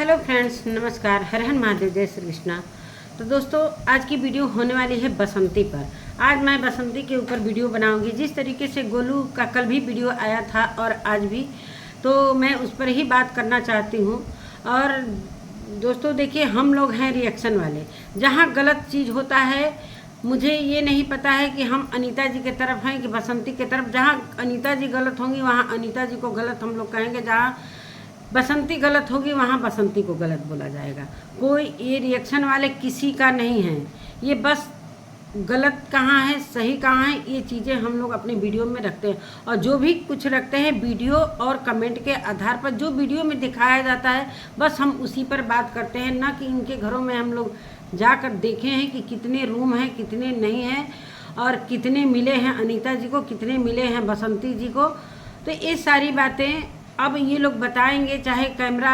Hello friends, नमस्कार। हर हर महादेव, जय श्री कृष्णा। तो दोस्तों, आज की वीडियो होने वाली है बसंती पर। आज मैं बसंती के ऊपर वीडियो बनाऊंगी। जिस तरीके से गोलू का कल भी वीडियो आया था और आज भी, तो मैं उस पर ही बात करना चाहती हूँ। और दोस्तों देखिए, हम लोग हैं रिएक्शन वाले। जहाँ गलत चीज़ होता है, मुझे ये नहीं पता है कि हम अनीता जी के तरफ हैं कि बसंती के तरफ। जहाँ अनीता जी गलत होंगी वहाँ अनीता जी को गलत हम लोग कहेंगे, जहाँ बसंती गलत होगी वहाँ बसंती को गलत बोला जाएगा। कोई ये रिएक्शन वाले किसी का नहीं है। ये बस गलत कहाँ है, सही कहाँ है, ये चीज़ें हम लोग अपने वीडियो में रखते हैं। और जो भी कुछ रखते हैं वीडियो और कमेंट के आधार पर, जो वीडियो में दिखाया जाता है बस हम उसी पर बात करते हैं। ना कि इनके घरों में हम लोग जाकर देखे हैं कि कितने रूम हैं, कितने नहीं हैं, और कितने मिले हैं अनीता जी को, कितने मिले हैं बसंती जी को। तो ये सारी बातें अब ये लोग बताएंगे, चाहे कैमरा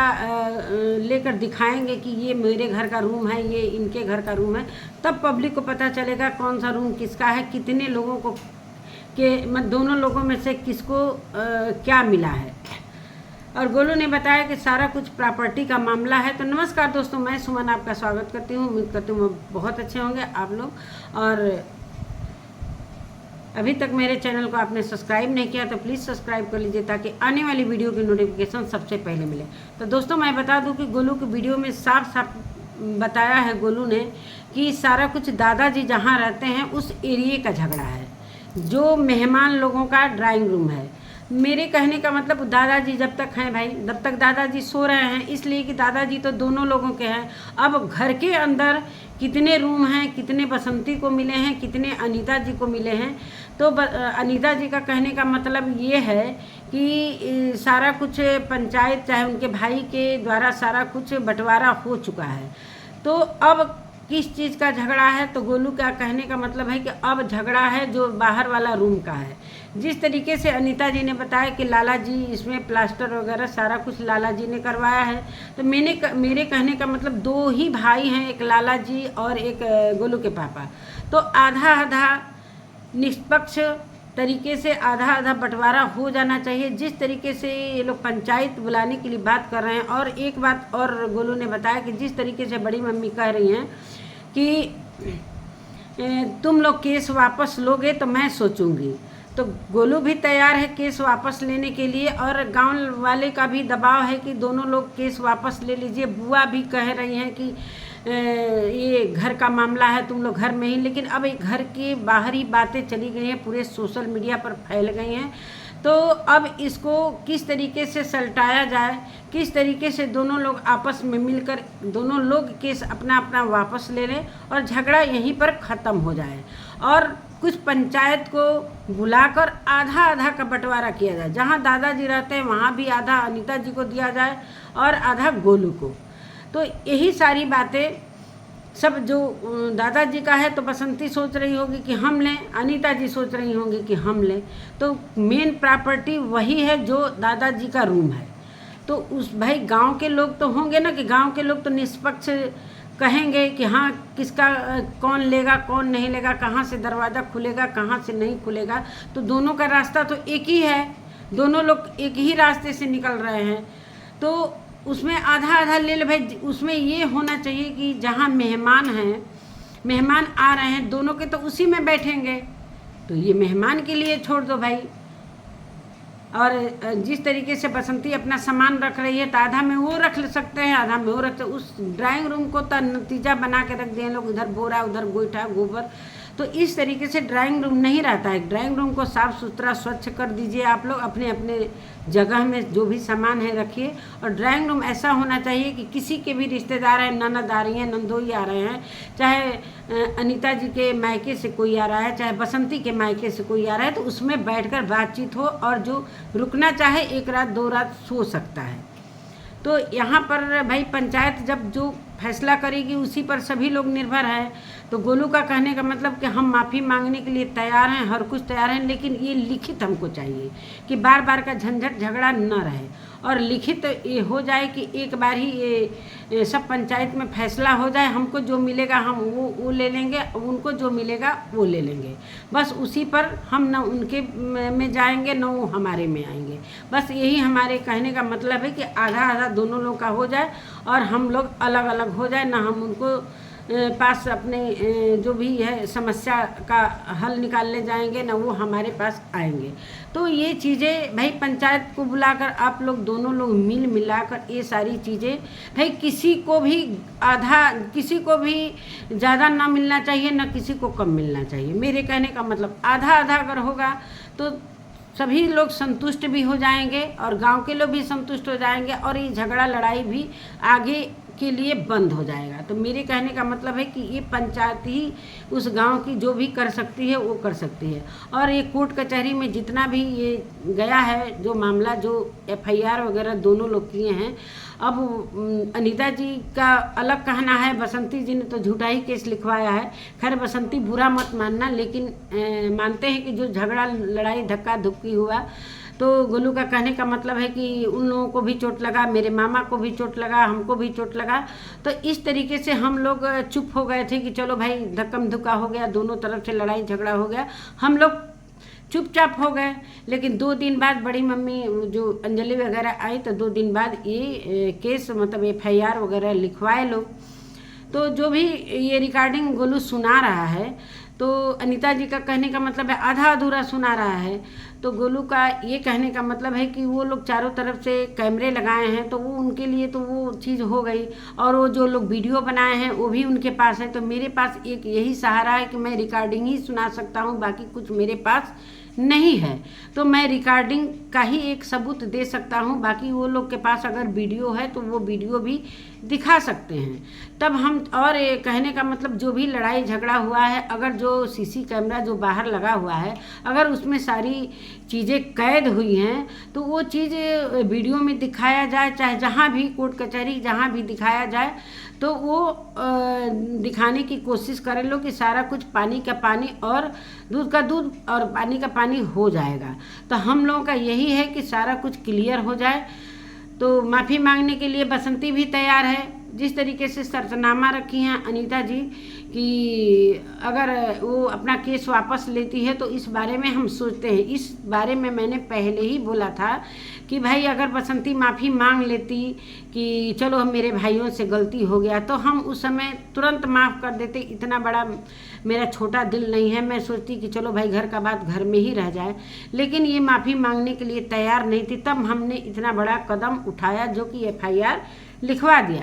लेकर दिखाएंगे कि ये मेरे घर का रूम है, ये इनके घर का रूम है। तब पब्लिक को पता चलेगा कौन सा रूम किसका है, कितने लोगों को के दोनों लोगों में से किसको क्या मिला है। और गोलू ने बताया कि सारा कुछ प्रॉपर्टी का मामला है। तो नमस्कार दोस्तों, मैं सुमन आपका स्वागत करती हूँ। उम्मीद करती हूँ बहुत अच्छे होंगे आप लोग। और अभी तक मेरे चैनल को आपने सब्सक्राइब नहीं किया तो प्लीज़ सब्सक्राइब कर लीजिए, ताकि आने वाली वीडियो की नोटिफिकेशन सबसे पहले मिले। तो दोस्तों, मैं बता दूं कि गोलू की वीडियो में साफ साफ बताया है गोलू ने कि सारा कुछ दादाजी जहां रहते हैं उस एरिए का झगड़ा है, जो मेहमान लोगों का ड्राइंग रूम है। मेरे कहने का मतलब, दादाजी जब तक हैं भाई, जब तक दादाजी सो रहे हैं, इसलिए कि दादाजी तो दोनों लोगों के हैं। अब घर के अंदर कितने रूम हैं, कितने बसंती को मिले हैं, कितने अनीता जी को मिले हैं। तो अनीता जी का कहने का मतलब ये है कि सारा कुछ पंचायत, चाहे उनके भाई के द्वारा सारा कुछ बंटवारा हो चुका है। तो अब किस चीज़ का झगड़ा है, तो गोलू का कहने का मतलब है कि अब झगड़ा है जो बाहर वाला रूम का है। जिस तरीके से अनीता जी ने बताया कि लाला जी इसमें प्लास्टर वगैरह सारा कुछ लाला जी ने करवाया है, तो मेरे कहने का मतलब दो ही भाई हैं, एक लाला जी और एक गोलू के पापा। तो आधा आधा निष्पक्ष तरीके से आधा आधा बंटवारा हो जाना चाहिए। जिस तरीके से ये लोग पंचायत बुलाने के लिए बात कर रहे हैं। और एक बात और गोलू ने बताया कि जिस तरीके से बड़ी मम्मी कह रही हैं कि तुम लोग केस वापस लोगे तो मैं सोचूंगी, तो गोलू भी तैयार है केस वापस लेने के लिए। और गांव वाले का भी दबाव है कि दोनों लोग केस वापस ले लीजिए। बुआ भी कह रही हैं कि ये घर का मामला है, तुम लोग घर में ही। लेकिन अब एक घर की बाहरी बातें चली गई हैं, पूरे सोशल मीडिया पर फैल गई हैं। तो अब इसको किस तरीके से सलटाया जाए, किस तरीके से दोनों लोग आपस में मिलकर दोनों लोग केस अपना अपना वापस ले लें और झगड़ा यहीं पर ख़त्म हो जाए। और कुछ पंचायत को बुलाकर आधा आधा का बंटवारा किया जाए। जहाँ दादाजी रहते हैं वहाँ भी आधा अनीता जी को दिया जाए और आधा गोलू को। तो यही सारी बातें सब, जो दादाजी का है तो बसंती सोच रही होगी कि हम लें, अनीता जी सोच रही होंगी कि हम लें। तो मेन प्रॉपर्टी वही है जो दादाजी का रूम है। तो उस भाई गांव के लोग तो होंगे ना, कि गांव के लोग तो निष्पक्ष कहेंगे कि हाँ किसका कौन लेगा कौन नहीं लेगा, कहाँ से दरवाज़ा खुलेगा कहाँ से नहीं खुलेगा। तो दोनों का रास्ता तो एक ही है, दोनों लोग एक ही रास्ते से निकल रहे हैं। तो उसमें आधा आधा ले ले भाई। उसमें ये होना चाहिए कि जहाँ मेहमान हैं, मेहमान आ रहे हैं दोनों के, तो उसी में बैठेंगे। तो ये मेहमान के लिए छोड़ दो भाई। और जिस तरीके से बसंती अपना सामान रख रही है, तो आधा में वो रख सकते हैं, आधा में वो रखते। उस ड्राइंग रूम को तो नतीजा बना के रख दिए लोग, उधर बोरा उधर गोईठा गोबर। तो इस तरीके से ड्राइंग रूम नहीं रहता है। ड्राइंग रूम को साफ़ सुथरा स्वच्छ कर दीजिए आप लोग, अपने अपने जगह में जो भी सामान है रखिए। और ड्राइंग रूम ऐसा होना चाहिए कि किसी के भी रिश्तेदार हैं, ननद आ रही हैं, नंदोई आ रहे हैं, चाहे अनीता जी के मायके से कोई आ रहा है, चाहे बसंती के मायके से कोई आ रहा है, तो उसमें बैठकर बातचीत हो। और जो रुकना चाहे एक रात दो रात सो सकता है। तो यहाँ पर भाई पंचायत जब जो फैसला करेगी उसी पर सभी लोग निर्भर है। तो गोलू का कहने का मतलब कि हम माफ़ी मांगने के लिए तैयार हैं, हर कुछ तैयार हैं, लेकिन ये लिखित हमको चाहिए कि बार बार का झंझट झगड़ा न रहे। और लिखित ये हो जाए कि एक बार ही ये सब पंचायत में फैसला हो जाए, हमको जो मिलेगा हम वो ले लेंगे, उनको जो मिलेगा वो ले लेंगे। बस उसी पर हम न उनके में जाएंगे न वो हमारे में आएंगे। बस यही हमारे कहने का मतलब है कि आधा आधा दोनों लोग का हो जाए और हम लोग अलग अलग हो जाए, ना हम उनको पास अपने जो भी है समस्या का हल निकालने जाएंगे, ना वो हमारे पास आएंगे। तो ये चीज़ें भाई पंचायत को बुलाकर आप लोग दोनों लोग मिल मिलाकर ये सारी चीज़ें, भाई किसी को भी आधा, किसी को भी ज़्यादा ना मिलना चाहिए, ना किसी को कम मिलना चाहिए। मेरे कहने का मतलब आधा आधा अगर होगा तो सभी लोग संतुष्ट भी हो जाएंगे और गांव के लोग भी संतुष्ट हो जाएंगे और ये झगड़ा लड़ाई भी आगे के लिए बंद हो जाएगा। तो मेरे कहने का मतलब है कि ये पंचायत ही उस गांव की जो भी कर सकती है वो कर सकती है। और ये कोर्ट कचहरी में जितना भी ये गया है जो मामला, जो FIR वगैरह दोनों लोग किए हैं, अब अनीता जी का अलग कहना है, बसंती जी ने तो झूठा ही केस लिखवाया है। खैर बसंती बुरा मत मानना, लेकिन मानते हैं कि जो झगड़ा लड़ाई धक्का धुक्की हुआ, तो गोलू का कहने का मतलब है कि उन लोगों को भी चोट लगा, मेरे मामा को भी चोट लगा, हमको भी चोट लगा। तो इस तरीके से हम लोग चुप हो गए थे कि चलो भाई धक्कम धुक्का हो गया, दोनों तरफ से लड़ाई झगड़ा हो गया, हम लोग चुपचाप हो गए। लेकिन 2 दिन बाद बड़ी मम्मी जो अंजलि वगैरह आई, तो 2 दिन बाद ये केस मतलब FIR वगैरह लिखवाए लोग। तो जो भी ये रिकॉर्डिंग गोलू सुना रहा है, तो अनीता जी का कहने का मतलब है आधा अधूरा सुना रहा है। तो गोलू का ये कहने का मतलब है कि वो लोग चारों तरफ से कैमरे लगाए हैं, तो वो उनके लिए तो वो चीज़ हो गई, और वो जो लोग वीडियो बनाए हैं वो भी उनके पास है। तो मेरे पास एक यही सहारा है कि मैं रिकॉर्डिंग ही सुना सकता हूँ, बाकी कुछ मेरे पास नहीं है। तो मैं रिकॉर्डिंग का ही एक सबूत दे सकता हूँ, बाकी वो लोग के पास अगर वीडियो है तो वो वीडियो भी दिखा सकते हैं। तब हम, और कहने का मतलब जो भी लड़ाई झगड़ा हुआ है, अगर जो CC कैमरा जो बाहर लगा हुआ है, अगर उसमें सारी चीज़ें कैद हुई हैं, तो वो चीज़ वीडियो में दिखाया जाए, चाहे जहाँ भी कोर्ट कचहरी जहाँ भी दिखाया जाए, तो वो दिखाने की कोशिश करें लोग कि सारा कुछ पानी का पानी और दूध का दूध और पानी का पानी हो जाएगा। तो हम लोगों का यही है कि सारा कुछ क्लियर हो जाए। तो माफ़ी मांगने के लिए बसंती भी तैयार है। जिस तरीके से शर्तनामा रखी हैं अनीता जी कि अगर वो अपना केस वापस लेती है तो इस बारे में हम सोचते हैं। इस बारे में मैंने पहले ही बोला था कि भाई अगर बसंती माफ़ी मांग लेती कि चलो मेरे भाइयों से गलती हो गया, तो हम उस समय तुरंत माफ़ कर देते। इतना बड़ा मेरा छोटा दिल नहीं है, मैं सोचती कि चलो भाई घर का बात घर में ही रह जाए। लेकिन ये माफ़ी मांगने के लिए तैयार नहीं थी, तब हमने इतना बड़ा कदम उठाया जो कि FIR लिखवा दिया।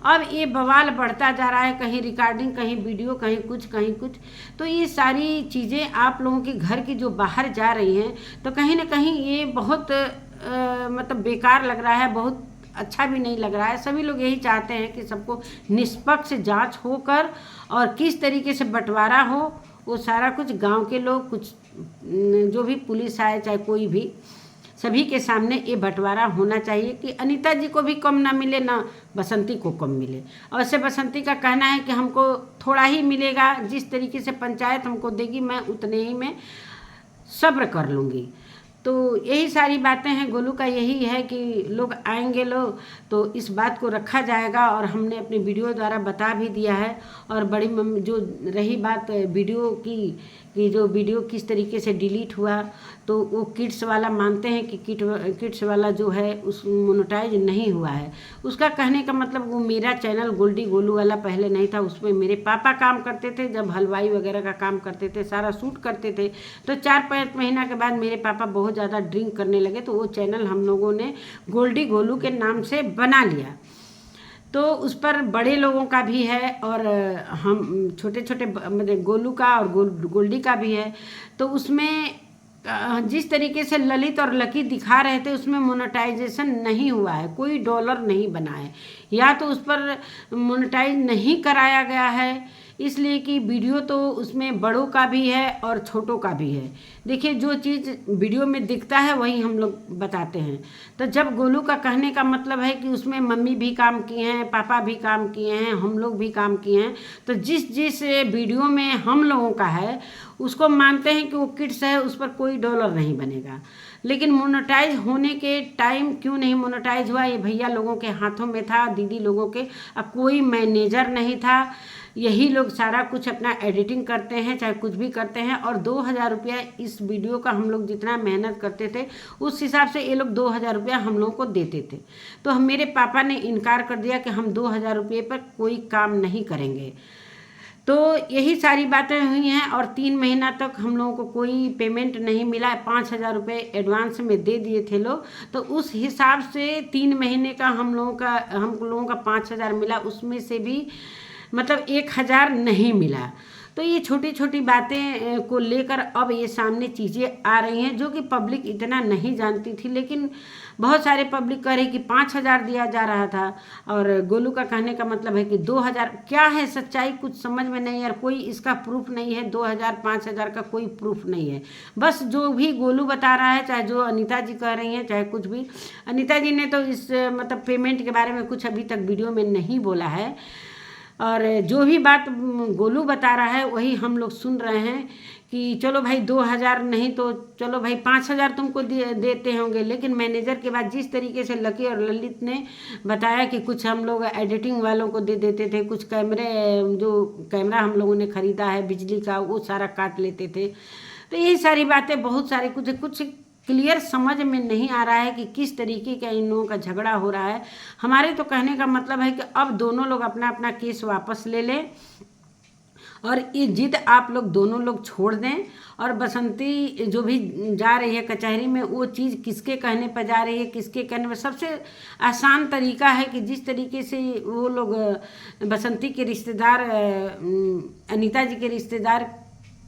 अब ये बवाल बढ़ता जा रहा है, कहीं रिकॉर्डिंग, कहीं वीडियो, कहीं कुछ कहीं कुछ। तो ये सारी चीज़ें आप लोगों के घर की जो बाहर जा रही हैं, तो कहीं ना कहीं ये बहुत मतलब बेकार लग रहा है, बहुत अच्छा भी नहीं लग रहा है। सभी लोग यही चाहते हैं कि सबको निष्पक्ष जांच होकर और किस तरीके से बंटवारा हो, वो सारा कुछ गांव के लोग, कुछ जो भी पुलिस आए चाहे कोई भी, सभी के सामने ये बंटवारा होना चाहिए कि अनीता जी को भी कम ना मिले, ना बसंती को कम मिले। और वैसे बसंती का कहना है कि हमको थोड़ा ही मिलेगा, जिस तरीके से पंचायत हमको देगी मैं उतने ही में सब्र कर लूँगी। तो यही सारी बातें हैं। गोलू का यही है कि लोग आएंगे लोग तो इस बात को रखा जाएगा, और हमने अपनी वीडियो द्वारा बता भी दिया है। और बड़ी मम्मी जो रही बात वीडियो की कि जो वीडियो किस तरीके से डिलीट हुआ, तो वो किड्स वाला मानते हैं कि किड्स वाला जो है उस मोनेटाइज नहीं हुआ है। उसका कहने का मतलब वो मेरा चैनल गोल्डी गोलू वाला पहले नहीं था, उसमें मेरे पापा काम करते थे, जब हलवाई वगैरह का काम करते थे, सारा शूट करते थे। तो 4-5 महीना के बाद मेरे पापा बहुत ज़्यादा ड्रिंक करने लगे, तो वो चैनल हम लोगों ने गोल्डी गोलू के नाम से बना लिया। तो उस पर बड़े लोगों का भी है और हम छोटे छोटे मतलब गोलू का और गोल्डी का भी है। तो उसमें जिस तरीके से ललित और लकी दिखा रहे थे उसमें मोनेटाइजेशन नहीं हुआ है, कोई डॉलर नहीं बना है, या तो उस पर मोनेटाइज नहीं कराया गया है, इसलिए कि वीडियो तो उसमें बड़ों का भी है और छोटों का भी है। देखिए जो चीज़ वीडियो में दिखता है वही हम लोग बताते हैं। तो जब गोलू का कहने का मतलब है कि उसमें मम्मी भी काम किए हैं, पापा भी काम किए हैं, हम लोग भी काम किए हैं, तो जिस जिस वीडियो में हम लोगों का है उसको मानते हैं कि वो किड्स है, उस पर कोई डॉलर नहीं बनेगा। लेकिन मोनेटाइज होने के टाइम क्यों नहीं मोनेटाइज हुआ, ये भैया लोगों के हाथों में था, दीदी लोगों के। अब कोई मैनेजर नहीं था, यही लोग सारा कुछ अपना एडिटिंग करते हैं, चाहे कुछ भी करते हैं। और 2000 रुपया इस वीडियो का हम लोग जितना मेहनत करते थे उस हिसाब से ये लोग 2000 रुपया हम लोगों को देते थे। तो मेरे पापा ने इनकार कर दिया कि हम 2000 रुपये पर कोई काम नहीं करेंगे। तो यही सारी बातें हुई हैं और 3 महीना तक हम लोगों को कोई पेमेंट नहीं मिला। 5000 रुपये एडवांस में दे दिए थे लोग, तो उस हिसाब से 3 महीने का हम लोगों का 5000 मिला, उसमें से भी मतलब 1000 नहीं मिला। तो ये छोटी छोटी बातें को लेकर अब ये सामने चीज़ें आ रही हैं जो कि पब्लिक इतना नहीं जानती थी, लेकिन बहुत सारे पब्लिक कह रही कि 5000 दिया जा रहा था और गोलू का कहने का मतलब है कि 2000। क्या है सच्चाई कुछ समझ में नहीं यार, कोई इसका प्रूफ नहीं है। 2000 5000 का कोई प्रूफ नहीं है। बस जो भी गोलू बता रहा है, चाहे जो अनीता जी कह रही हैं, चाहे कुछ भी, अनीता जी ने तो इस मतलब पेमेंट के बारे में कुछ अभी तक वीडियो में नहीं बोला है। और जो भी बात गोलू बता रहा है वही हम लोग सुन रहे हैं कि चलो भाई 2000 नहीं तो चलो भाई 5000 तुमको देते होंगे। लेकिन मैनेजर के बाद जिस तरीके से लकी और ललित ने बताया कि कुछ हम लोग एडिटिंग वालों को दे देते थे, कुछ कैमरा हम लोगों ने ख़रीदा है बिजली का, वो सारा काट लेते थे। तो यही सारी बातें बहुत सारी कुछ क्लियर समझ में नहीं आ रहा है कि किस तरीके का इन लोगों का झगड़ा हो रहा है। हमारे तो कहने का मतलब है कि अब दोनों लोग अपना अपना केस वापस ले लें और ये जिद आप लोग दोनों लोग छोड़ दें। और बसंती जो भी जा रही है कचहरी में, वो चीज़ किसके कहने पर जा रही है, किसके कहने पर। सबसे आसान तरीका है कि जिस तरीके से वो लोग बसंती के रिश्तेदार, अनीता जी के रिश्तेदार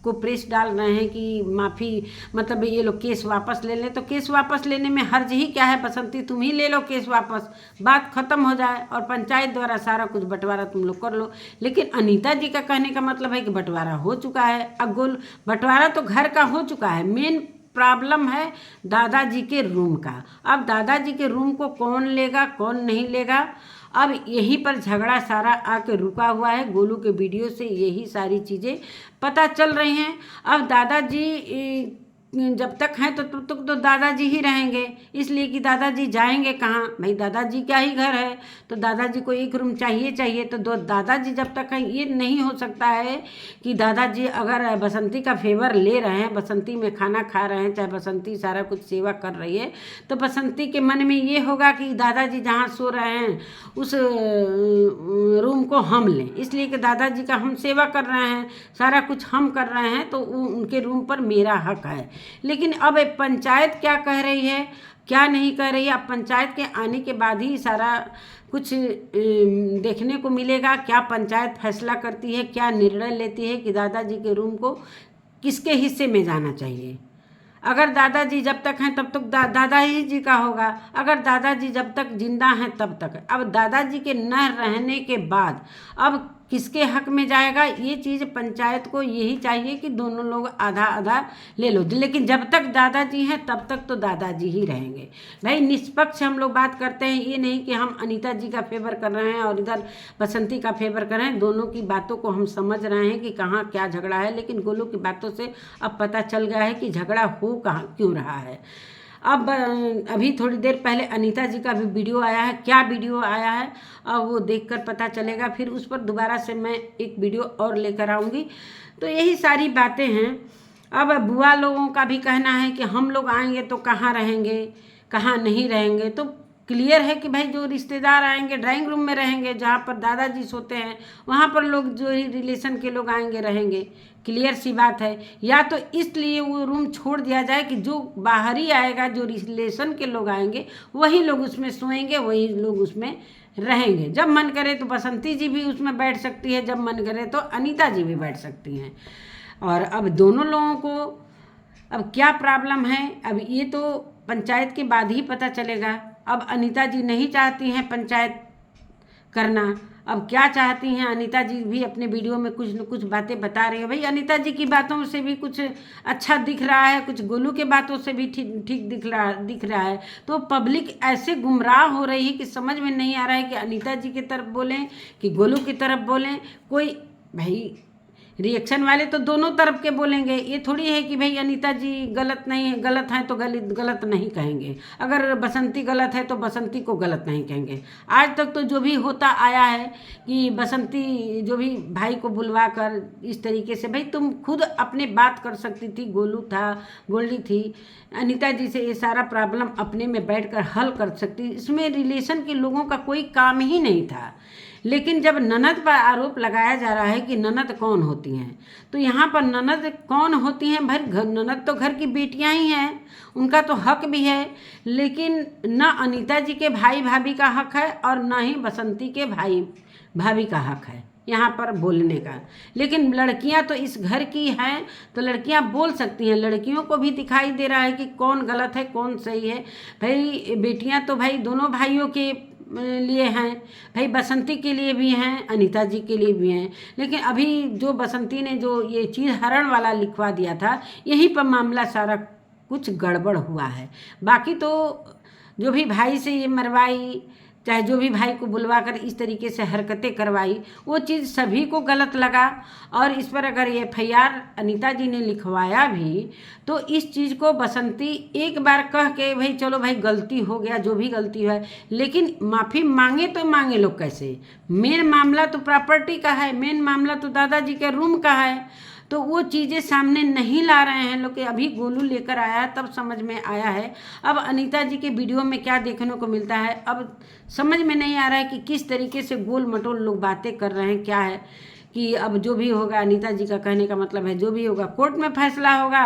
को प्रेस डाल रहे हैं कि माफ़ी मतलब ये लोग केस वापस ले लें, तो केस वापस लेने में हर्ज ही क्या है। बसंती तुम ही ले लो केस वापस, बात ख़त्म हो जाए और पंचायत द्वारा सारा कुछ बंटवारा तुम लोग कर लो। लेकिन अनीता जी का कहने का मतलब है कि बंटवारा हो चुका है। अब बंटवारा तो घर का हो चुका है, मेन प्रॉब्लम है दादाजी के रूम का। अब दादाजी के रूम को कौन लेगा कौन नहीं लेगा, अब यहीं पर झगड़ा सारा आके रुका हुआ है। गोलू के वीडियो से यही सारी चीज़ें पता चल रही हैं। अब दादाजी जब तक हैं तो तब तक तो दादाजी ही रहेंगे, इसलिए कि दादाजी जाएंगे कहाँ भाई, दादाजी का ही घर है तो दादाजी को एक रूम चाहिए। तो दादाजी जब तक हैं, ये नहीं हो सकता है कि दादाजी अगर बसंती का फेवर ले रहे हैं, बसंती में खाना खा रहे हैं, चाहे बसंती सारा कुछ सेवा कर रही है, तो बसंती के मन में ये होगा कि दादाजी जहाँ सो रहे हैं उस रूम को हम लें, इसलिए कि दादाजी का हम सेवा कर रहे हैं, सारा कुछ हम कर रहे हैं, तो उनके रूम पर मेरा हक है। लेकिन अब पंचायत क्या कह रही है क्या नहीं कह रही है, अब पंचायत के आने के बाद ही सारा कुछ देखने को मिलेगा। क्या पंचायत फैसला करती है, क्या निर्णय लेती है कि दादाजी के रूम को किसके हिस्से में जाना चाहिए। अगर दादाजी जब तक हैं तब तक दादाजी जी का होगा, अगर दादाजी जब तक जिंदा हैं तब तक। अब दादाजी के न रहने के बाद अब किसके हक में जाएगा, ये चीज़ पंचायत को यही चाहिए कि दोनों लोग आधा आधा ले लो। लेकिन जब तक दादाजी हैं तब तक तो दादाजी ही रहेंगे। भाई निष्पक्ष हम लोग बात करते हैं, ये नहीं कि हम अनीता जी का फेवर कर रहे हैं और इधर बसंती का फेवर कर रहे हैं। दोनों की बातों को हम समझ रहे हैं कि कहाँ क्या झगड़ा है, लेकिन गोलू की बातों से अब पता चल गया है कि झगड़ा हो कहाँ क्यों रहा है। अब अभी थोड़ी देर पहले अनीता जी का भी वीडियो आया है, क्या वीडियो आया है अब वो देखकर पता चलेगा, फिर उस पर दोबारा से मैं एक वीडियो और लेकर आऊँगी। तो यही सारी बातें हैं। अब बुआ लोगों का भी कहना है कि हम लोग आएंगे तो कहाँ रहेंगे कहाँ नहीं रहेंगे। तो क्लियर है कि भाई जो रिश्तेदार आएंगे ड्राइंग रूम में रहेंगे, जहाँ पर दादाजी सोते हैं वहाँ पर लोग जो ही रिलेशन के लोग आएंगे रहेंगे। क्लियर सी बात है। या तो इसलिए वो रूम छोड़ दिया जाए कि जो बाहर ही आएगा, जो रिलेशन के लोग आएंगे वही लोग उसमें सोएंगे, वही लोग उसमें रहेंगे। जब मन करे तो बसंती जी भी उसमें बैठ सकती है, जब मन करे तो अनीता जी भी बैठ सकती हैं। और अब दोनों लोगों को अब क्या प्रॉब्लम है, अब ये तो पंचायत के बाद ही पता चलेगा। अब अनीता जी नहीं चाहती हैं पंचायत करना, अब क्या चाहती हैं अनीता जी भी अपने वीडियो में कुछ न कुछ बातें बता रही है। भाई अनीता जी की बातों से भी कुछ अच्छा दिख रहा है, कुछ गोलू के बातों से भी ठीक दिख रहा है। तो पब्लिक ऐसे गुमराह हो रही है कि समझ में नहीं आ रहा है कि अनीता जी की तरफ बोलें कि गोलू की तरफ बोलें। कोई भाई रिएक्शन वाले तो दोनों तरफ के बोलेंगे, ये थोड़ी है कि भाई अनीता जी गलत नहीं, गलत हैं तो गलत नहीं कहेंगे, अगर बसंती गलत है तो बसंती को गलत नहीं कहेंगे। आज तक तो जो भी होता आया है कि बसंती जो भी भाई को बुलवा कर इस तरीके से, भाई तुम खुद अपने बात कर सकती थी, गोलू था, गोल्डी थी, अनीता जी से ये सारा प्रॉब्लम अपने में बैठकर हल कर सकती, इसमें रिलेशन के लोगों का कोई काम ही नहीं था। लेकिन जब ननद पर आरोप लगाया जा रहा है कि ननद कौन होती हैं, तो यहाँ पर ननद कौन होती हैं भाई, ननद तो घर की बेटियां ही हैं, उनका तो हक भी है, लेकिन न अनीता जी के भाई भाभी का हक है और न ही बसंती के भाई भाभी का हक है यहाँ पर बोलने का। लेकिन लड़कियां तो इस घर की हैं तो लड़कियां बोल सकती हैं, लड़कियों को भी दिखाई दे रहा है कि कौन गलत है कौन सही है। भाई बेटियां तो भाई दोनों भाइयों के लिए हैं, भाई बसंती के लिए भी हैं, अनीता जी के लिए भी हैं। लेकिन अभी जो बसंती ने जो ये चीज़ हरण वाला लिखवा दिया था, यहीं पर मामला सारा कुछ गड़बड़ हुआ है। बाकी तो जो भी भाई से ये मरवाई, चाहे जो भी भाई को बुलवा कर इस तरीके से हरकतें करवाई, वो चीज़ सभी को गलत लगा। और इस पर अगर ये FIR अनीता जी ने लिखवाया भी तो इस चीज़ को बसंती एक बार कह के भाई चलो भाई गलती हो गया, जो भी गलती है, लेकिन माफ़ी मांगे तो मांगे लोग कैसे? मेन मामला तो प्रॉपर्टी का है, मेन मामला तो दादाजी के रूम का है, तो वो चीज़ें सामने नहीं ला रहे हैं लोग। अभी गोलू लेकर आया है तब समझ में आया है। अब अनीता जी के वीडियो में क्या देखने को मिलता है, अब समझ में नहीं आ रहा है कि किस तरीके से गोल मटोल लोग बातें कर रहे हैं। क्या है कि अब जो भी होगा, अनीता जी का कहने का मतलब है जो भी होगा कोर्ट में फैसला होगा,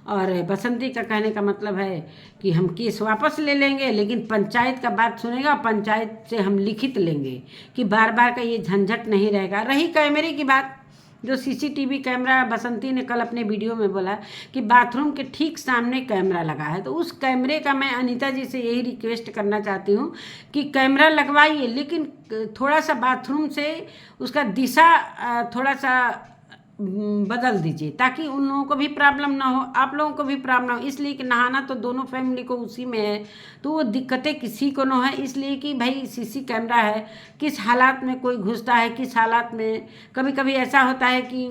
और बसंती का कहने का मतलब है कि हम केस वापस ले लेंगे, लेकिन पंचायत का बात सुनेगा, पंचायत से हम लिखित लेंगे कि बार बार का ये झंझट नहीं रहेगा। रही कैमरे की बात, जो CCTV कैमरा बसंती ने कल अपने वीडियो में बोला कि बाथरूम के ठीक सामने कैमरा लगा है, तो उस कैमरे का मैं अनीता जी से यही रिक्वेस्ट करना चाहती हूँ कि कैमरा लगवाइए, लेकिन थोड़ा सा बाथरूम से उसका दिशा थोड़ा सा बदल दीजिए ताकि उन लोगों को भी प्रॉब्लम ना हो, आप लोगों को भी प्रॉब्लम ना हो। इसलिए कि नहाना तो दोनों फैमिली को उसी में है, तो वो दिक्कतें किसी को ना है, इसलिए कि भाई CC कैमरा है, किस हालात में कोई घुसता है, किस हालात में कभी कभी ऐसा होता है कि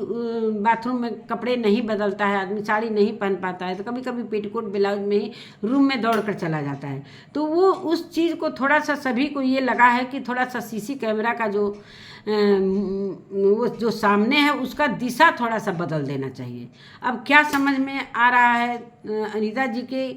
बाथरूम में कपड़े नहीं बदलता है आदमी, साड़ी नहीं पहन पाता है, तो कभी कभी पेटीकोट ब्लाउज में ही रूम में दौड़ कर चला जाता है। तो वो उस चीज़ को थोड़ा सा सभी को ये लगा है कि थोड़ा सा CC कैमरा का जो वो जो सामने है उसका दिशा थोड़ा सा बदल देना चाहिए। अब क्या समझ में आ रहा है अनीता जी के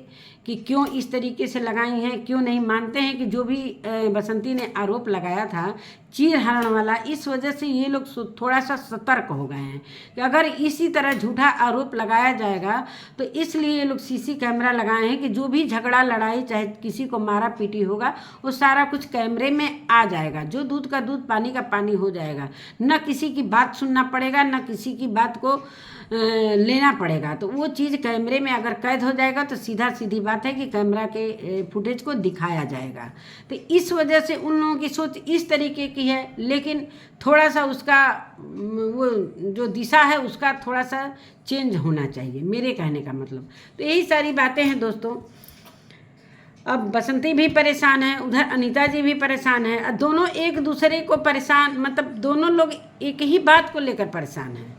कि क्यों इस तरीके से लगाई हैं, क्यों नहीं मानते हैं कि जो भी बसंती ने आरोप लगाया था चीर हरण वाला, इस वजह से ये लोग थोड़ा सा सतर्क हो गए हैं कि अगर इसी तरह झूठा आरोप लगाया जाएगा तो इसलिए ये लोग CC कैमरा लगाए हैं कि जो भी झगड़ा लड़ाई चाहे किसी को मारा पीटी होगा वो सारा कुछ कैमरे में आ जाएगा, जो दूध का दूध पानी का पानी हो जाएगा, न किसी की बात सुनना पड़ेगा, न किसी की बात को लेना पड़ेगा। तो वो चीज़ कैमरे में अगर कैद हो जाएगा तो सीधा सीधी बात है कि कैमरा के फुटेज को दिखाया जाएगा। तो इस वजह से उन लोगों की सोच इस तरीके की है, लेकिन थोड़ा सा उसका वो जो दिशा है उसका थोड़ा सा चेंज होना चाहिए, मेरे कहने का मतलब। तो यही सारी बातें हैं दोस्तों। अब बसंती भी परेशान है, उधर अनीता जी भी परेशान है, दोनों एक दूसरे को परेशान, मतलब दोनों लोग एक ही बात को लेकर परेशान हैं,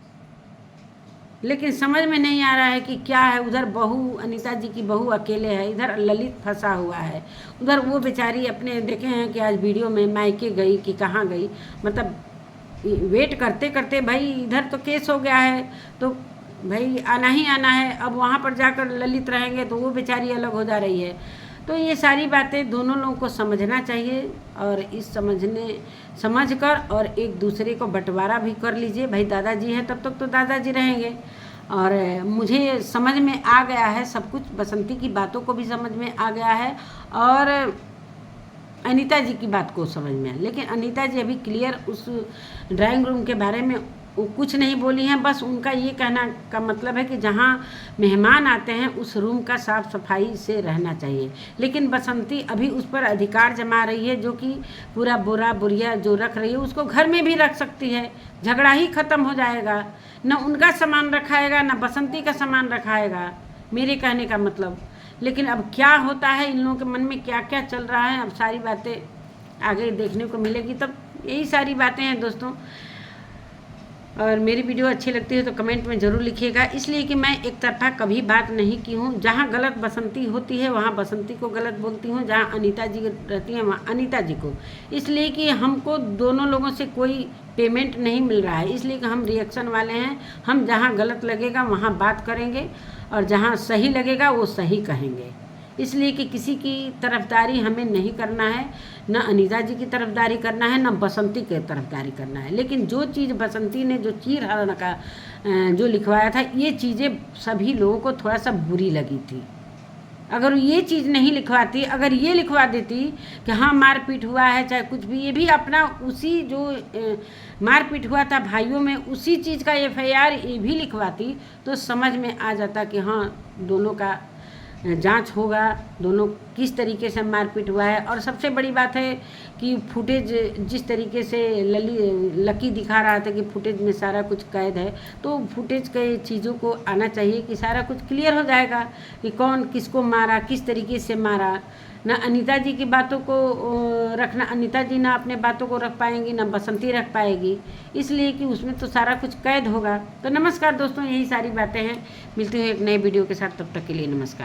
लेकिन समझ में नहीं आ रहा है कि क्या है। उधर बहू, अनीता जी की बहू अकेले है, इधर ललित फंसा हुआ है, उधर वो बेचारी अपने देखे हैं कि आज वीडियो में मायके गई कि कहाँ गई, मतलब वेट करते करते भाई इधर तो केस हो गया है तो भाई आना ही आना है, अब वहाँ पर जाकर ललित रहेंगे तो वो बेचारी अलग हो जा रही है। तो ये सारी बातें दोनों लोगों को समझना चाहिए, और इस समझ कर और एक दूसरे को बंटवारा भी कर लीजिए। भाई दादाजी हैं तब तक तो दादाजी रहेंगे, और मुझे समझ में आ गया है सब कुछ, बसंती की बातों को भी समझ में आ गया है और अनीता जी की बात को समझ में आया। लेकिन अनीता जी अभी क्लियर उस ड्राइंग रूम के बारे में वो कुछ नहीं बोली हैं, बस उनका ये कहना का मतलब है कि जहाँ मेहमान आते हैं उस रूम का साफ़ सफाई से रहना चाहिए। लेकिन बसंती अभी उस पर अधिकार जमा रही है, जो कि पूरा बोरा बुरिया जो रख रही है उसको घर में भी रख सकती है, झगड़ा ही ख़त्म हो जाएगा, न उनका सामान रखाएगा न बसंती का सामान रखाएगा, मेरे कहने का मतलब। लेकिन अब क्या होता है, इन लोगों के मन में क्या क्या चल रहा है, अब सारी बातें आगे देखने को मिलेगी। तब यही सारी बातें हैं दोस्तों। और मेरी वीडियो अच्छी लगती है तो कमेंट में ज़रूर लिखिएगा, इसलिए कि मैं एक तरफा कभी बात नहीं की हूँ। जहाँ गलत बसंती होती है वहाँ बसंती को गलत बोलती हूँ, जहाँ अनीता जी रहती हैं वहाँ अनीता जी को, इसलिए कि हमको दोनों लोगों से कोई पेमेंट नहीं मिल रहा है, इसलिए कि हम रिएक्शन वाले हैं। हम जहाँ गलत लगेगा वहाँ बात करेंगे और जहाँ सही लगेगा वो सही कहेंगे, इसलिए कि किसी की तरफदारी हमें नहीं करना है, न अनीता जी की तरफदारी करना है, न बसंती की तरफदारी करना है। लेकिन जो चीज़ बसंती ने जो चीर हरण का जो लिखवाया था, ये चीज़ें सभी लोगों को थोड़ा सा बुरी लगी थी। अगर ये चीज़ नहीं लिखवाती, अगर ये लिखवा देती कि हाँ मारपीट हुआ है चाहे कुछ भी, ये भी अपना उसी जो मारपीट हुआ था भाइयों में उसी चीज़ का FIR ये भी लिखवाती तो समझ में आ जाता कि हाँ दोनों का जांच होगा, दोनों किस तरीके से मारपीट हुआ है। और सबसे बड़ी बात है कि फुटेज जिस तरीके से लकी दिखा रहा था कि फुटेज में सारा कुछ कैद है, तो फुटेज के चीज़ों को आना चाहिए कि सारा कुछ क्लियर हो जाएगा कि कौन किसको मारा, किस तरीके से मारा। ना अनीता जी की बातों को रखना, अनीता जी ना अपने बातों को रख पाएंगी ना बसंती रख पाएगी, इसलिए कि उसमें तो सारा कुछ कैद होगा। तो नमस्कार दोस्तों, यही सारी बातें हैं। मिलती हूँ एक नए वीडियो के साथ, तब तक के लिए नमस्कार।